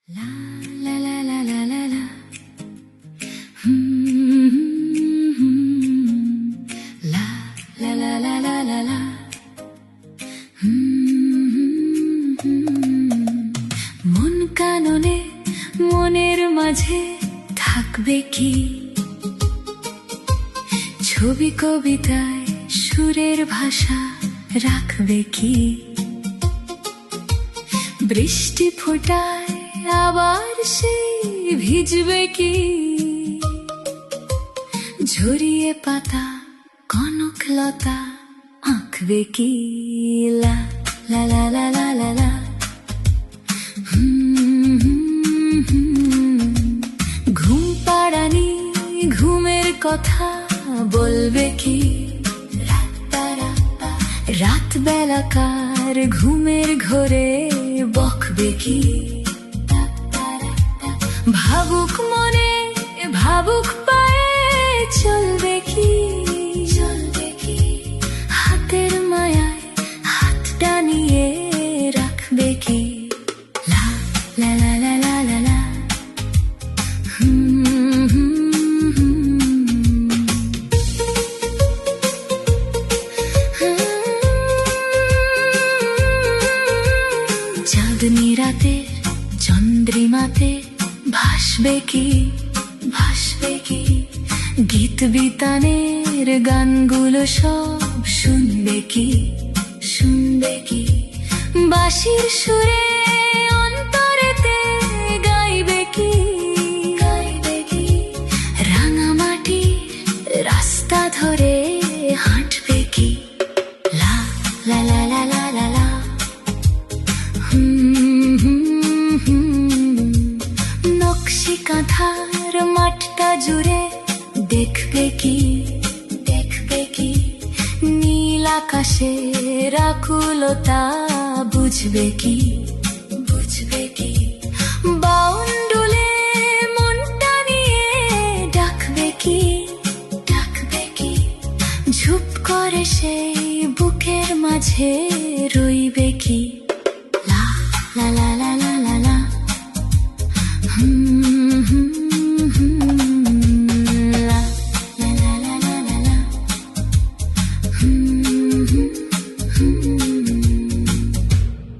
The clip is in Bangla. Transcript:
La la la la la la la. La la la la la la la. মন কাননে মনের মাঝে থাকবে কি ছবি কবিতায় সুরের ভাষা রাখবে কি বৃষ্টি ফোটায় আবার সেই ভিজবে কি ঝরিয়ে পাতা কনক লতা আঁকবে কি লা লা লা লা লা লা লা ঘুম পাড়ানি ঘুমের কথা বলবে কি রাত বেলাকার ঘুমের ঘরে বকবে কি ভাবুক মনে ভাবুক পায়ে চলবে কি হাতের মায়ায় হাত টানিয়ে রাখবে কি লা লা লা লা লা লা লা চাঁদনি রাতে চন্দ্রিমাতে ভাসবে কি গীত বিতানের গানগুলো সব শুনবে কি বাঁশির সুরে অন্তরেতে গাইবে কি রাঙামাটি রাস্তা ধরে হাঁটবে কি লা লা লা লা লা লা লা নকশি কাঁথার মাঠটা জুড়ে দেখবে কি নীল আকাশের আকুলতা বুঝবে কি বাউন্ডুলে মনটা নিয়ে ডাকবে কি ঝুপ করে সেই বুকের মাঝে রইবে